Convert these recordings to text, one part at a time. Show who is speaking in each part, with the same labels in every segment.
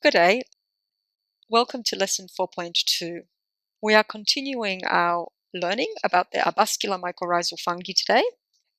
Speaker 1: Good day. Welcome to lesson 4.2. We are continuing our learning about the arbuscular mycorrhizal fungi today,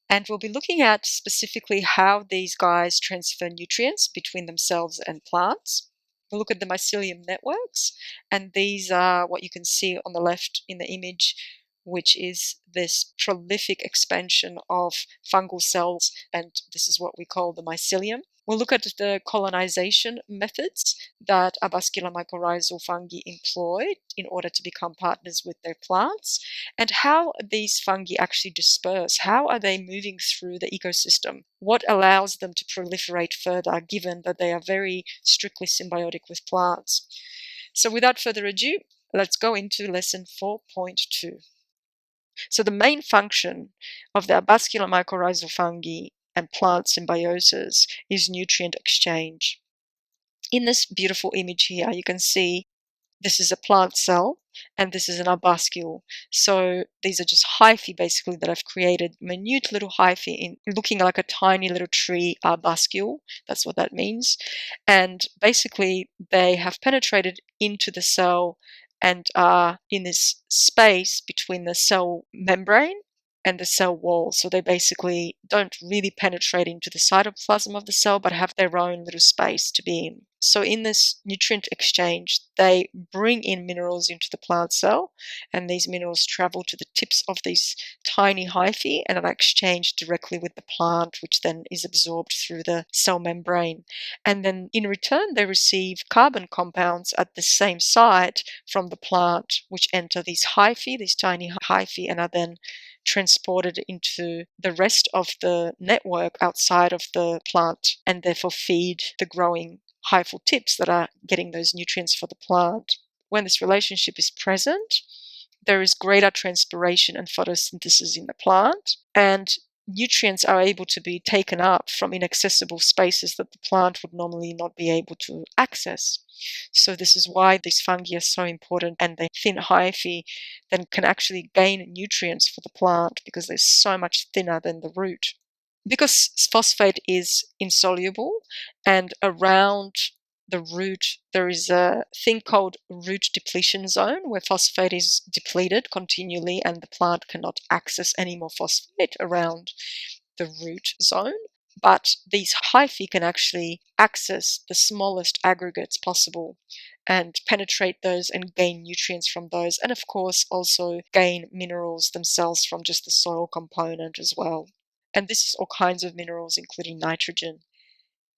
Speaker 1: and we'll be looking at specifically how these guys transfer nutrients between themselves and plants. We'll look at the mycelium networks, and these are what you can see on the left in the image, which is this prolific expansion of fungal cells, and this is what we call the mycelium. We'll look at the colonization methods that arbuscular mycorrhizal fungi employ in order to become partners with their plants, and how these fungi actually disperse. How are they moving through the ecosystem? What allows them to proliferate further, given that they are very strictly symbiotic with plants? So without further ado, let's go into lesson 4.2. So the main function of the arbuscular mycorrhizal fungi and plant symbiosis is nutrient exchange. In this beautiful image here, you can see this is a plant cell and this is an arbuscule. So these are just hyphae basically that I've created, minute little hyphae in looking like a tiny little tree arbuscule. That's what that means. And basically they have penetrated into the cell and are in this space between the cell membrane and the cell wall. So they basically don't really penetrate into the cytoplasm of the cell, but have their own little space to be in. So in this nutrient exchange, they bring in minerals into the plant cell, and these minerals travel to the tips of these tiny hyphae and are exchanged directly with the plant, which then is absorbed through the cell membrane. And then in return, they receive carbon compounds at the same site from the plant, which enter these hyphae, these tiny hyphae, and are then transported into the rest of the network outside of the plant, and therefore feed the growing hyphal tips that are getting those nutrients for the plant. When this relationship is present, there is greater transpiration and photosynthesis in the plant, and nutrients are able to be taken up from inaccessible spaces that the plant would normally not be able to access. So this is why these fungi are so important, and the thin hyphae then can actually gain nutrients for the plant because they're so much thinner than the root. Because phosphate is insoluble, and around the root there is a thing called root depletion zone where phosphate is depleted continually and the plant cannot access any more phosphate around the root zone. But these hyphae can actually access the smallest aggregates possible and penetrate those and gain nutrients from those, and of course also gain minerals themselves from just the soil component as well. And this is all kinds of minerals, including nitrogen.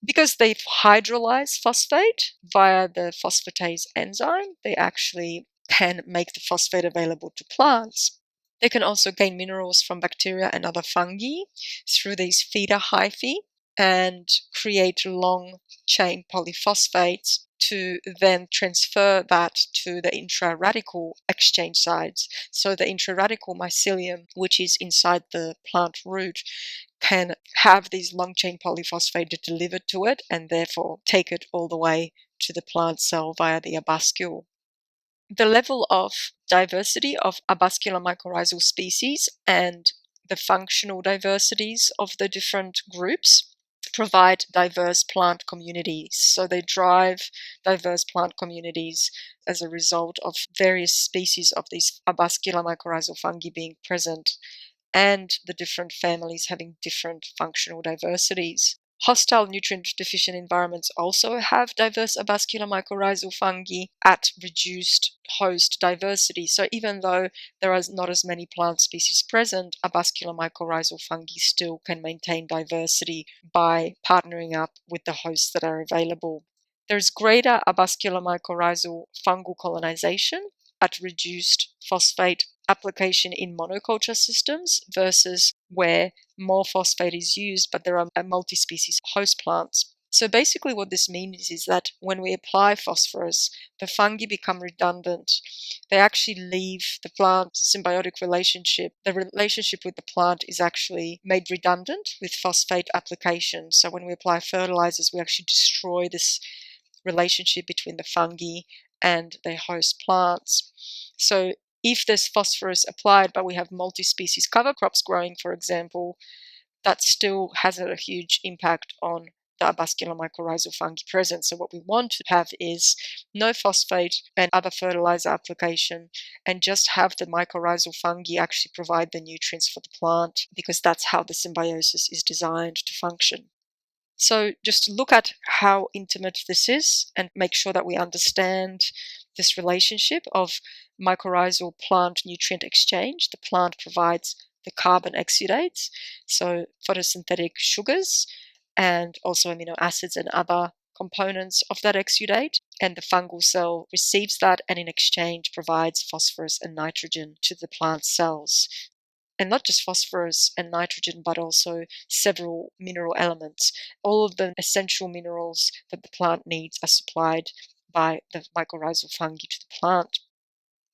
Speaker 1: Because they've hydrolyzed phosphate via the phosphatase enzyme, they actually can make the phosphate available to plants. They can also gain minerals from bacteria and other fungi through these feeder hyphae and create long chain polyphosphates to then transfer that to the intraradical exchange sites. So the intraradical mycelium, which is inside the plant root, can have these long chain polyphosphate delivered to it and therefore take it all the way to the plant cell via the arbuscule. The level of diversity of arbuscular mycorrhizal species and the functional diversities of the different groups provide diverse plant communities. So they drive diverse plant communities as a result of various species of these arbuscular mycorrhizal fungi being present and the different families having different functional diversities. Hostile nutrient deficient environments also have diverse arbuscular mycorrhizal fungi at reduced host diversity. So even though there are not as many plant species present, arbuscular mycorrhizal fungi still can maintain diversity by partnering up with the hosts that are available. There's greater arbuscular mycorrhizal fungal colonization at reduced phosphate application in monoculture systems versus where more phosphate is used, but there are multi-species host plants. So basically what this means is that when we apply phosphorus, the fungi become redundant. They actually leave the plant symbiotic relationship. The relationship with the plant is actually made redundant with phosphate application. So when we apply fertilizers, we actually destroy this relationship between the fungi and their host plants. So if there's phosphorus applied, but we have multi-species cover crops growing, for example, that still has a huge impact on the Arbuscular mycorrhizal fungi present. So what we want to have is no phosphate and other fertilizer application, and just have the mycorrhizal fungi actually provide the nutrients for the plant, because that's how the symbiosis is designed to function. So just look at how intimate this is and make sure that we understand this relationship of mycorrhizal plant nutrient exchange. The plant provides the carbon exudates, so photosynthetic sugars, and also amino acids and other components of that exudate. And the fungal cell receives that and in exchange provides phosphorus and nitrogen to the plant cells. And not just phosphorus and nitrogen, but also several mineral elements. All of the essential minerals that the plant needs are supplied by the mycorrhizal fungi to the plant.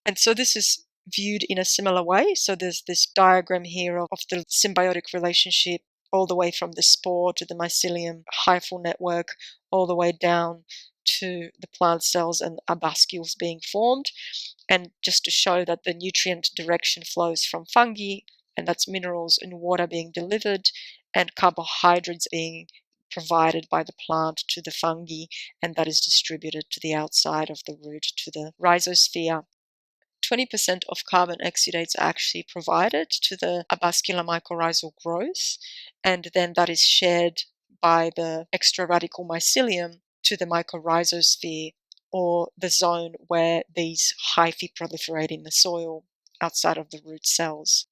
Speaker 1: And so this is viewed in a similar way. So there's this diagram here of the symbiotic relationship all the way from the spore to the mycelium hyphal network, all the way down to the plant cells and arbuscules being formed. And just to show that the nutrient direction flows from fungi, and that's minerals and water being delivered, and carbohydrates being provided by the plant to the fungi, and that is distributed to the outside of the root, to the rhizosphere. 20% of carbon exudates are actually provided to the arbuscular mycorrhizal growth, and then that is shared by the extra-radical mycelium to the mycorrhizosphere, or the zone where these hyphae proliferate in the soil outside of the root cells.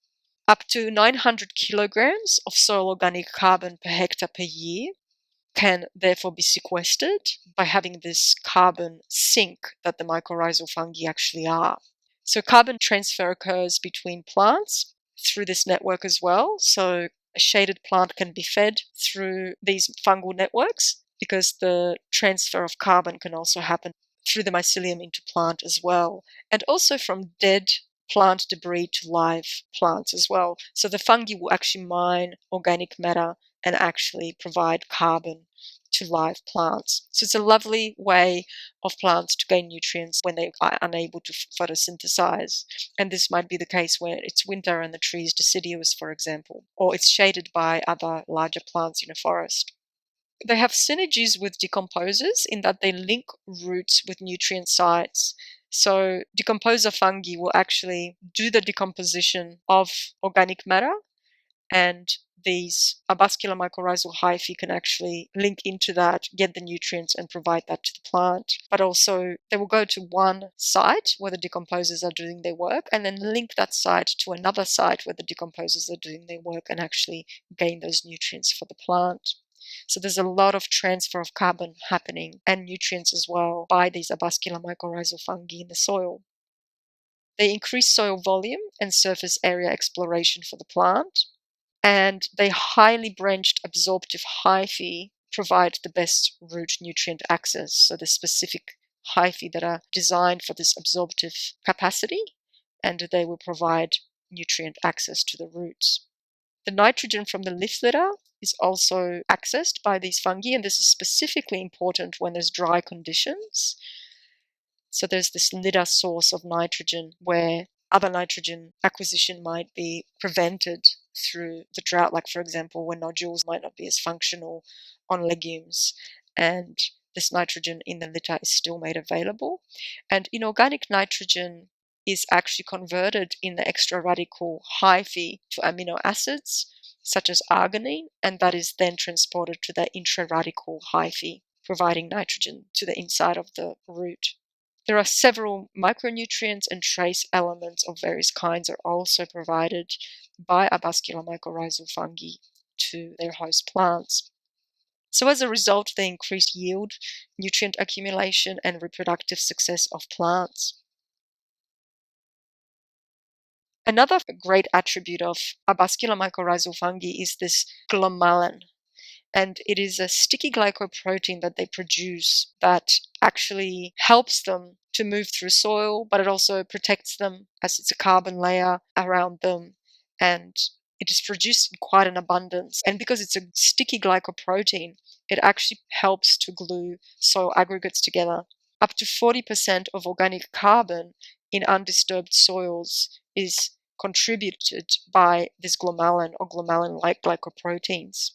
Speaker 1: Up to 900 kilograms of soil organic carbon per hectare per year can therefore be sequestered by having this carbon sink that the mycorrhizal fungi actually are. So carbon transfer occurs between plants through this network as well. So a shaded plant can be fed through these fungal networks, because the transfer of carbon can also happen through the mycelium into plant as well, and also from dead plant debris to live plants as well. So the fungi will actually mine organic matter and actually provide carbon to live plants. So it's a lovely way of plants to gain nutrients when they are unable to photosynthesize. And this might be the case where it's winter and the tree is deciduous, for example, or it's shaded by other larger plants in a forest. They have synergies with decomposers in that they link roots with nutrient sites. So decomposer fungi will actually do the decomposition of organic matter, and these arbuscular mycorrhizal hyphae can actually link into that, get the nutrients, and provide that to the plant. But also, they will go to one site where the decomposers are doing their work, and then link that site to another site where the decomposers are doing their work, and actually gain those nutrients for the plant. So there's a lot of transfer of carbon happening, and nutrients as well, by these arbuscular mycorrhizal fungi in the soil. They increase soil volume and surface area exploration for the plant, and they highly branched absorptive hyphae provide the best root nutrient access. So the specific hyphae that are designed for this absorptive capacity, and they will provide nutrient access to the roots. The nitrogen from the leaf litter is also accessed by these fungi, and this is specifically important when there's dry conditions. So there's this litter source of nitrogen where other nitrogen acquisition might be prevented through the drought, like for example, when nodules might not be as functional on legumes, and this nitrogen in the litter is still made available. And inorganic nitrogen is actually converted in the extra radical hyphae to amino acids, such as arginine, and that is then transported to the intraradical hyphae, providing nitrogen to the inside of the root. There are several micronutrients and trace elements of various kinds are also provided by arbuscular mycorrhizal fungi to their host plants. So as a result, they increase yield, nutrient accumulation, and reproductive success of plants. Another great attribute of arbuscular mycorrhizal fungi is this glomalin. And it is a sticky glycoprotein that they produce that actually helps them to move through soil, but it also protects them as it's a carbon layer around them, and it is produced in quite an abundance. And because it's a sticky glycoprotein, it actually helps to glue soil aggregates together. Up to 40% of organic carbon in undisturbed soils is contributed by this glomalin or glomalin-like glycoproteins.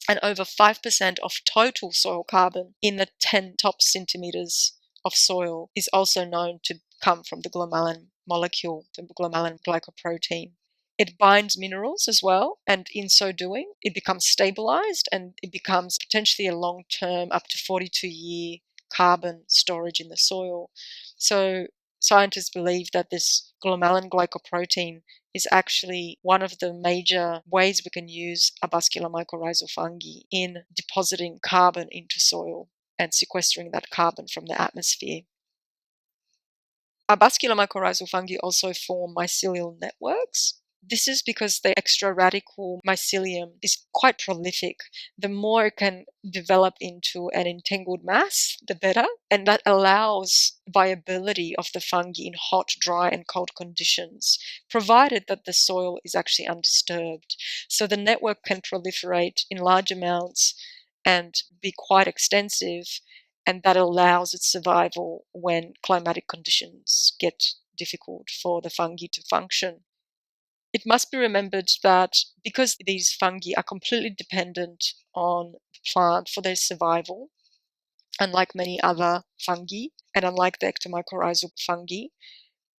Speaker 1: and over 5% of total soil carbon in the 10 top centimeters of soil is also known to come from the glomalin molecule, the glomalin glycoprotein. It binds minerals as well, and in so doing, it becomes stabilized and it becomes potentially a long term, up to 42-year carbon storage in the soil. So, scientists believe that this glomalin glycoprotein is actually one of the major ways we can use arbuscular mycorrhizal fungi in depositing carbon into soil and sequestering that carbon from the atmosphere. Arbuscular mycorrhizal fungi also form mycelial networks. This is because the extra radical mycelium is quite prolific. The more it can develop into an entangled mass, the better. And that allows viability of the fungi in hot, dry, and cold conditions, provided that the soil is actually undisturbed. So the network can proliferate in large amounts and be quite extensive, and that allows its survival when climatic conditions get difficult for the fungi to function. It must be remembered that because these fungi are completely dependent on the plant for their survival, unlike many other fungi and unlike the ectomycorrhizal fungi,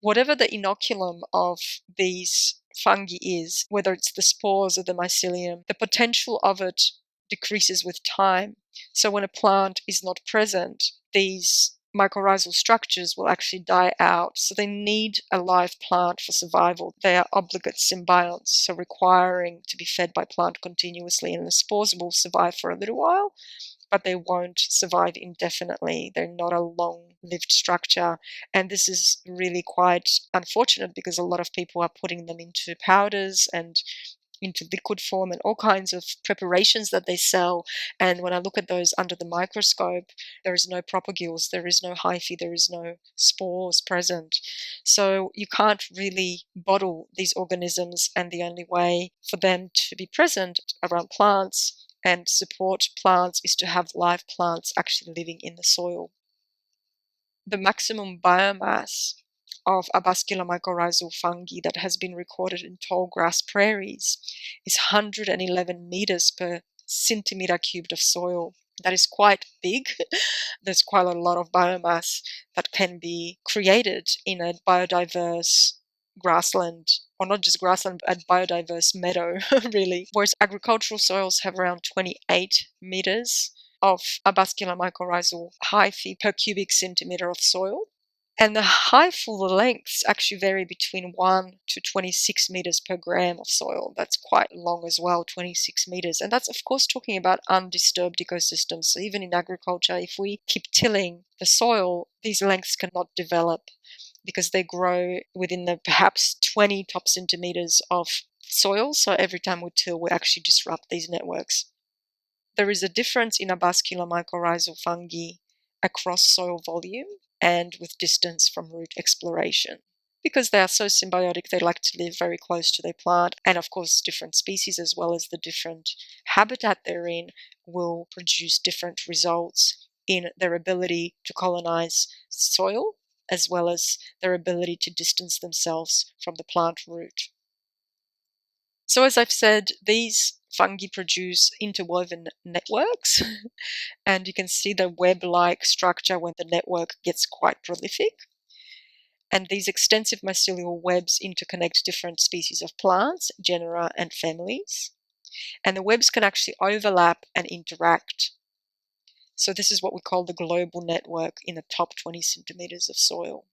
Speaker 1: whatever the inoculum of these fungi is, whether it's the spores or the mycelium, the potential of it decreases with time. So when a plant is not present, these mycorrhizal structures will actually die out. So they need a live plant for survival. They are obligate symbionts, so requiring to be fed by plant continuously, and the spores will survive for a little while, but they won't survive indefinitely. They're not a long-lived structure. And this is really quite unfortunate because a lot of people are putting them into powders and into liquid form and all kinds of preparations that they sell. And when I look at those under the microscope, there is no propagules, there is no hyphae, there is no spores present. So you can't really bottle these organisms, and the only way for them to be present around plants and support plants is to have live plants actually living in the soil. The maximum biomass of arbuscular mycorrhizal fungi that has been recorded in tall grass prairies is 111 meters per centimeter cubed of soil. That is quite big. There's quite a lot of biomass that can be created in a biodiverse grassland, or not just grassland, but a biodiverse meadow, really. Whereas agricultural soils have around 28 meters of arbuscular mycorrhizal hyphae per cubic centimeter of soil. And the hyphal lengths actually vary between 1 to 26 meters per gram of soil. That's quite long as well, 26 meters. And that's, of course, talking about undisturbed ecosystems. So even in agriculture, if we keep tilling the soil, these lengths cannot develop because they grow within the perhaps 20 top centimeters of soil. So every time we till, we actually disrupt these networks. There is a difference in arbuscular mycorrhizal fungi across soil volume and with distance from root exploration. Because they are so symbiotic, they like to live very close to their plant, and of course different species as well as the different habitat they're in will produce different results in their ability to colonize soil as well as their ability to distance themselves from the plant root. So as I've said, these fungi produce interwoven networks, and you can see the web-like structure when the network gets quite prolific. And these extensive mycelial webs interconnect different species of plants, genera, and families. And the webs can actually overlap and interact. So this is what we call the global network in the top 20 centimeters of soil.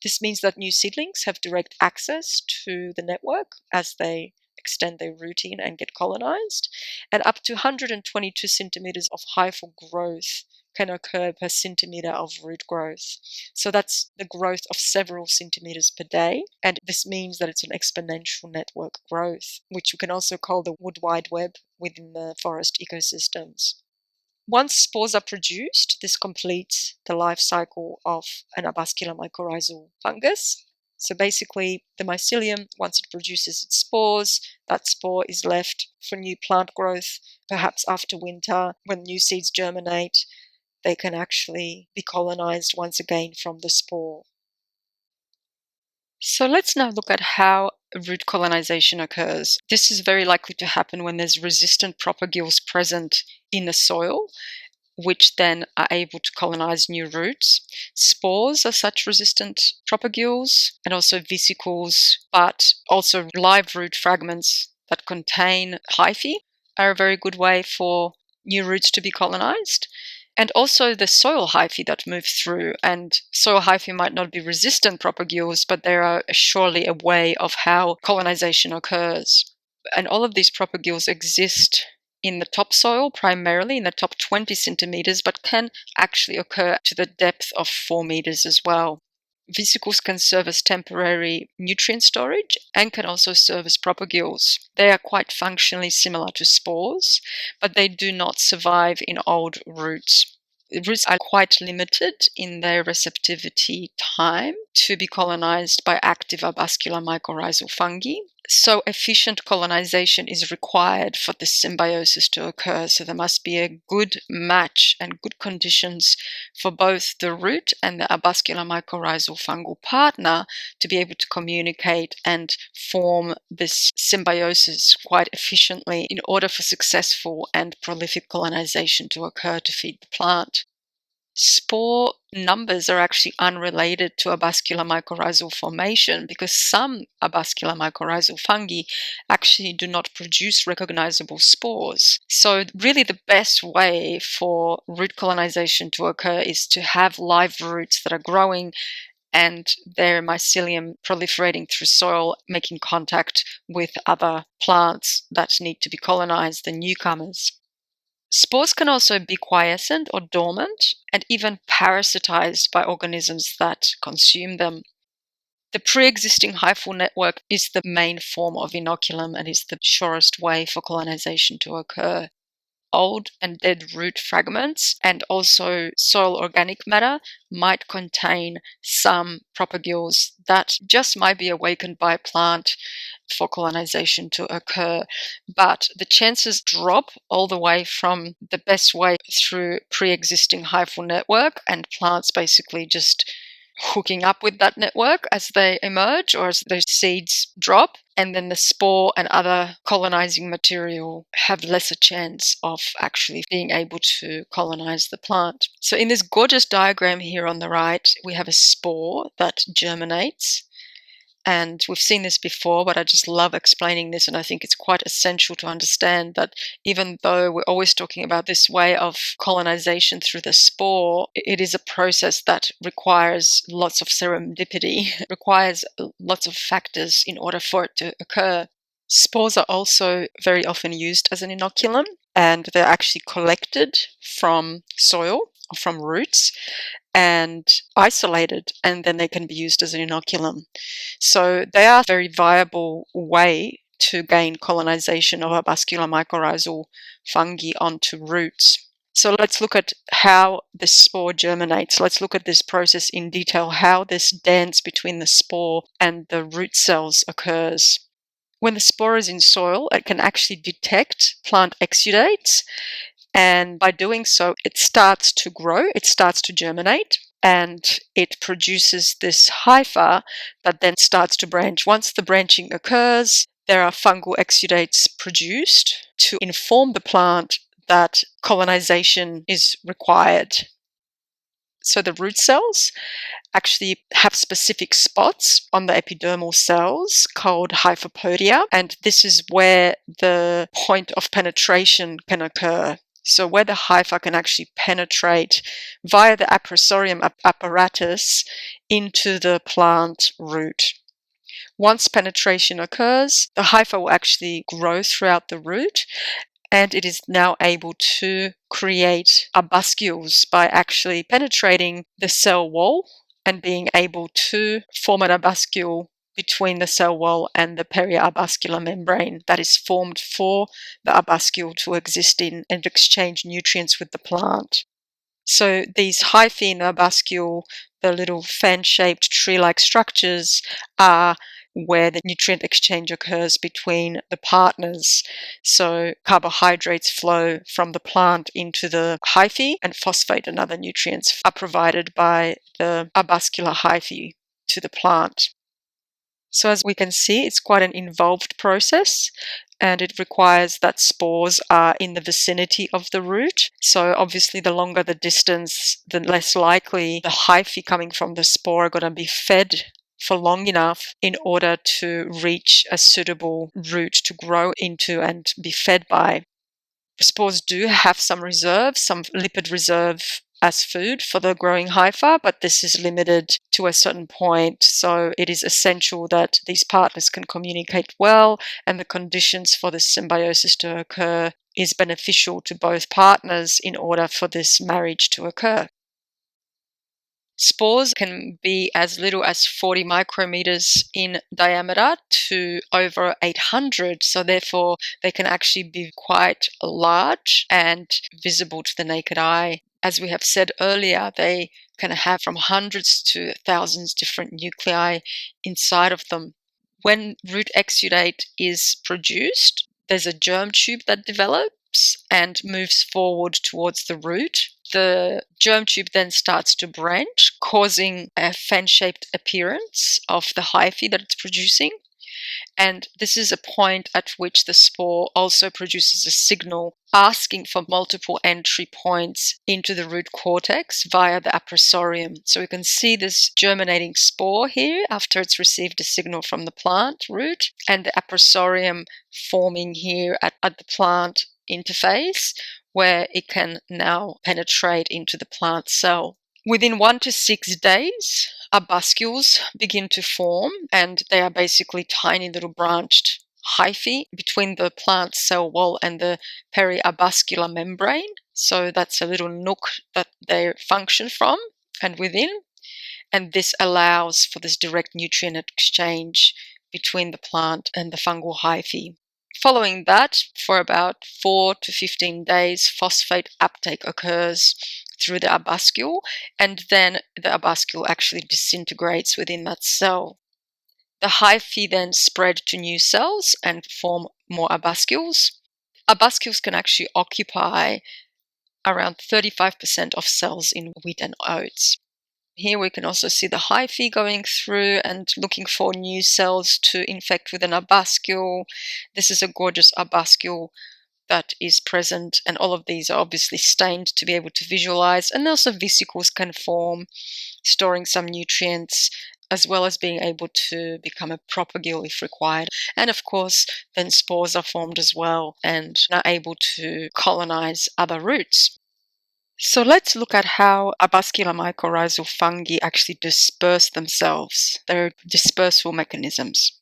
Speaker 1: This means that new seedlings have direct access to the network as they extend their rooting and get colonized, and up to 122 centimeters of hyphal growth can occur per centimeter of root growth. So that's the growth of several centimeters per day, and this means that it's an exponential network growth, which we can also call the wood wide web within the forest ecosystems. Once spores are produced, this completes the life cycle of an arbuscular mycorrhizal fungus. So basically, the mycelium, once it produces its spores, that spore is left for new plant growth, perhaps after winter, when new seeds germinate, they can actually be colonized once again from the spore. So let's now look at how root colonization occurs. This is very likely to happen when there's resistant propagules present in the soil, which then are able to colonize new roots. Spores are such resistant propagules, and also vesicles, but also live root fragments that contain hyphae are a very good way for new roots to be colonized. And also the soil hyphae that move through. And soil hyphae might not be resistant propagules, but they are surely a way of how colonization occurs. And all of these propagules exist in the topsoil, primarily in the top 20 centimeters, but can actually occur to the depth of 4 meters as well. Vesicles can serve as temporary nutrient storage and can also serve as propagules. They are quite functionally similar to spores, but they do not survive in old roots. Roots are quite limited in their receptivity time to be colonized by active arbuscular mycorrhizal fungi. So efficient colonization is required for this symbiosis to occur. So there must be a good match and good conditions for both the root and the arbuscular mycorrhizal fungal partner to be able to communicate and form this symbiosis quite efficiently in order for successful and prolific colonization to occur to feed the plant. Spore numbers are actually unrelated to arbuscular mycorrhizal formation because some arbuscular mycorrhizal fungi actually do not produce recognizable spores. So really the best way for root colonization to occur is to have live roots that are growing and their mycelium proliferating through soil, making contact with other plants that need to be colonized, the newcomers. Spores can also be quiescent or dormant and even parasitized by organisms that consume them. The pre-existing hyphal network is the main form of inoculum and is the surest way for colonization to occur. Old and dead root fragments and also soil organic matter might contain some propagules that just might be awakened by a plant for colonization to occur. But the chances drop all the way from the best way through pre-existing hyphal network and plants basically just hooking up with that network as they emerge or as those seeds drop, and then the spore and other colonizing material have lesser chance of actually being able to colonize the plant. So in this gorgeous diagram here on the right, we have a spore that germinates. And we've seen this before, but I just love explaining this, and I think it's quite essential to understand that even though we're always talking about this way of colonization through the spore, it is a process that requires lots of serendipity, requires lots of factors in order for it to occur. Spores are also very often used as an inoculum, and they're actually collected from soil or from roots and isolated, and then they can be used as an inoculum. So they are a very viable way to gain colonization of arbuscular mycorrhizal fungi onto roots. So let's look at how the spore germinates. Let's look at this process in detail, how this dance between the spore and the root cells occurs. When the spore is in soil, it can actually detect plant exudates, and by doing so, it starts to grow, it starts to germinate, and it produces this hypha that then starts to branch. Once the branching occurs, there are fungal exudates produced to inform the plant that colonization is required. So the root cells actually have specific spots on the epidermal cells called hyphopodia, and this is where the point of penetration can occur. So where the hypha can actually penetrate via the aprosorium apparatus into the plant root. Once penetration occurs, the hypha will actually grow throughout the root, and it is now able to create arbuscules by actually penetrating the cell wall and being able to form an arbuscule between the cell wall and the periarbuscular membrane that is formed for the arbuscule to exist in and exchange nutrients with the plant. So these hyphae in the arbuscule, the little fan-shaped tree-like structures, are where the nutrient exchange occurs between the partners. So carbohydrates flow from the plant into the hyphae, and phosphate and other nutrients are provided by the arbuscular hyphae to the plant. So as we can see, it's quite an involved process, and it requires that spores are in the vicinity of the root. So obviously the longer the distance, the less likely the hyphae coming from the spore are going to be fed for long enough in order to reach a suitable root to grow into and be fed by. Spores do have some reserve, some lipid reserve as food for the growing hypha, but this is limited to a certain point. So it is essential that these partners can communicate well, and the conditions for this symbiosis to occur is beneficial to both partners in order for this marriage to occur. Spores can be as little as 40 micrometers in diameter to over 800, so therefore they can actually be quite large and visible to the naked eye. As we have said earlier, they can have from hundreds to thousands different nuclei inside of them. When root exudate is produced, there's a germ tube that develops and moves forward towards the root. The germ tube then starts to branch, causing a fan-shaped appearance of the hyphae that it's producing. And this is a point at which the spore also produces a signal asking for multiple entry points into the root cortex via the aprosorium. So we can see this germinating spore here after it's received a signal from the plant root, and the aprosorium forming here at the plant interface, where it can now penetrate into the plant cell. Within 1 to 6 days, arbuscules begin to form, and they are basically tiny little branched hyphae between the plant cell wall and the periarbuscular membrane. So that's a little nook that they function from and within, and this allows for this direct nutrient exchange between the plant and the fungal hyphae. Following that, for about 4 to 15 days, phosphate uptake occurs through the arbuscule, and then the arbuscule actually disintegrates within that cell. The hyphae then spread to new cells and form more arbuscules. Arbuscules can actually occupy around 35% of cells in wheat and oats. Here we can also see the hyphae going through and looking for new cells to infect with an arbuscule. This is a gorgeous arbuscule that is present, and all of these are obviously stained to be able to visualize, and also vesicles can form, storing some nutrients, as well as being able to become a propagule if required. And of course, then spores are formed as well and are able to colonize other roots. So let's look at how arbuscular mycorrhizal fungi actually disperse themselves, their dispersal mechanisms.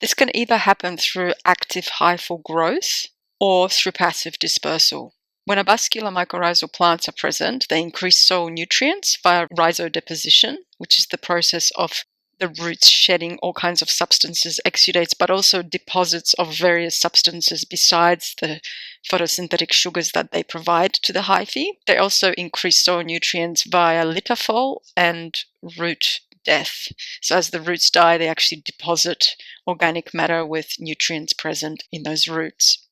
Speaker 1: This can either happen through active hyphal growth or through passive dispersal. When arbuscular mycorrhizal plants are present, they increase soil nutrients via rhizodeposition, which is the process of the roots shedding all kinds of substances, exudates, but also deposits of various substances besides the photosynthetic sugars that they provide to the hyphae. They also increase soil nutrients via lithophole and root death. So as the roots die, they actually deposit organic matter with nutrients present in those roots.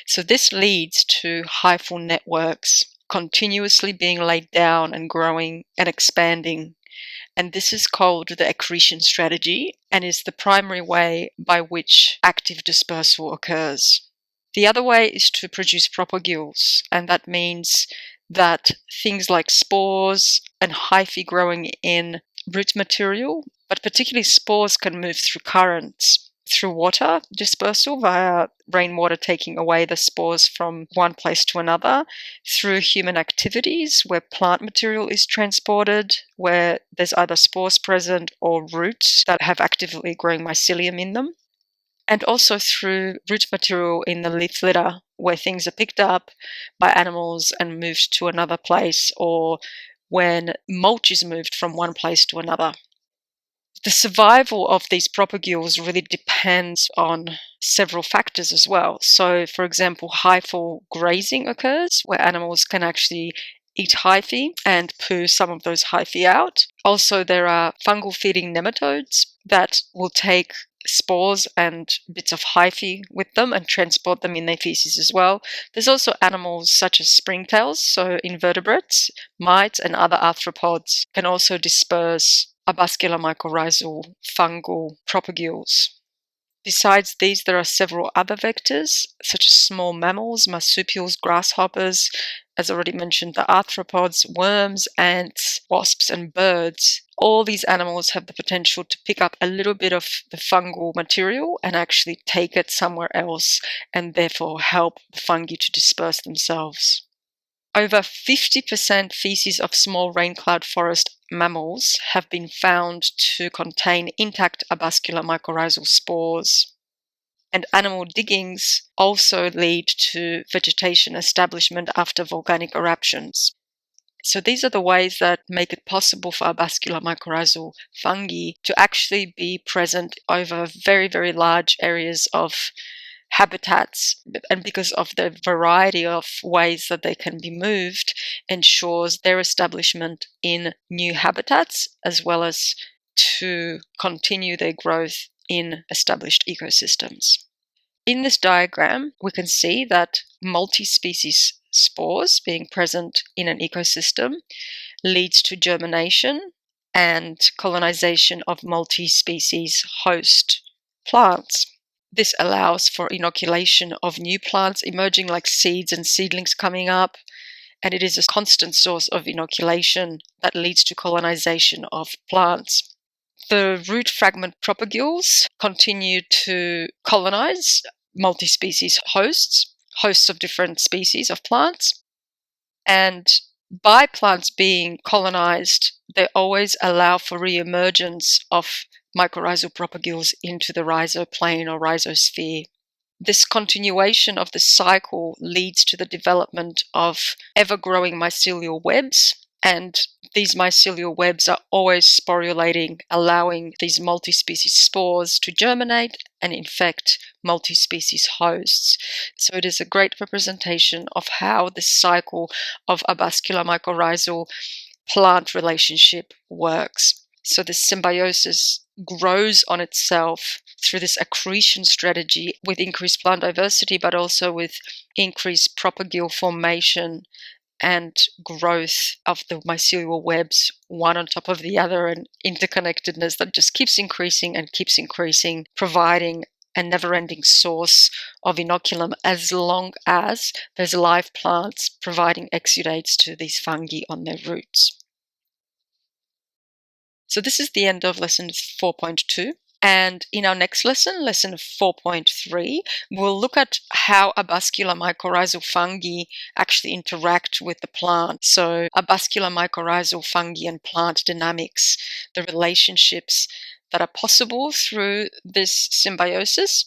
Speaker 1: So this leads to hyphal networks continuously being laid down and growing and expanding. And this is called the accretion strategy and is the primary way by which active dispersal occurs. The other way is to produce propagules, and that means that things like spores and hyphae growing in root material, but particularly spores, can move through currents, through water dispersal via rainwater taking away the spores from one place to another, through human activities where plant material is transported, where there's either spores present or roots that have actively growing mycelium in them, and also through root material in the leaf litter where things are picked up by animals and moved to another place, or when mulch is moved from one place to another. The survival of these propagules really depends on several factors as well. So, for example, hyphal grazing occurs where animals can actually eat hyphae and poo some of those hyphae out. Also, there are fungal feeding nematodes that will take spores and bits of hyphae with them and transport them in their feces as well. There's also animals such as springtails, so invertebrates, mites, and other arthropods can also disperse arbuscular mycorrhizal fungal propagules. Besides these, there are several other vectors, such as small mammals, marsupials, grasshoppers, as already mentioned, the arthropods, worms, ants, wasps, and birds. All these animals have the potential to pick up a little bit of the fungal material and actually take it somewhere else, and therefore help the fungi to disperse themselves. Over 50% feces of small raincloud forest mammals have been found to contain intact arbuscular mycorrhizal spores. And animal diggings also lead to vegetation establishment after volcanic eruptions. So these are the ways that make it possible for arbuscular mycorrhizal fungi to actually be present over very, very large areas of habitats, and because of the variety of ways that they can be moved, ensures their establishment in new habitats as well as to continue their growth in established ecosystems. In this diagram, we can see that multi-species spores being present in an ecosystem leads to germination and colonization of multi-species host plants. This allows for inoculation of new plants emerging, like seeds and seedlings coming up, and it is a constant source of inoculation that leads to colonization of plants. The root fragment propagules continue to colonize multi-species hosts of different species of plants, and by plants being colonized, they always allow for re-emergence of mycorrhizal propagules into the rhizoplane or rhizosphere. This continuation of the cycle leads to the development of ever-growing mycelial webs, and these mycelial webs are always sporulating, allowing these multi-species spores to germinate and infect multi-species hosts. So it is a great representation of how this cycle of arbuscular mycorrhizal plant relationship works. So this symbiosis grows on itself through this accretion strategy with increased plant diversity, but also with increased propagule formation and growth of the mycelial webs, one on top of the other, and interconnectedness that just keeps increasing and keeps increasing, providing a never-ending source of inoculum as long as there's live plants providing exudates to these fungi on their roots. So this is the end of lesson 4.2. And in our next lesson, lesson 4.3, we'll look at how arbuscular mycorrhizal fungi actually interact with the plant. So arbuscular mycorrhizal fungi and plant dynamics, the relationships that are possible through this symbiosis.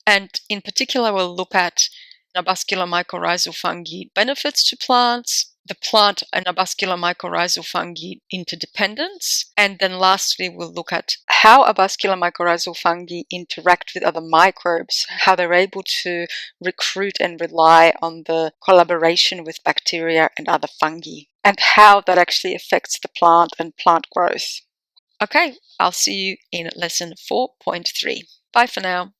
Speaker 1: And in particular, we'll look at arbuscular mycorrhizal fungi benefits to plants, the plant and arbuscular mycorrhizal fungi interdependence, and then lastly we'll look at how arbuscular mycorrhizal fungi interact with other microbes, how they're able to recruit and rely on the collaboration with bacteria and other fungi, and how that actually affects the plant and plant growth. Okay, I'll see you in lesson 4.3. Bye for now.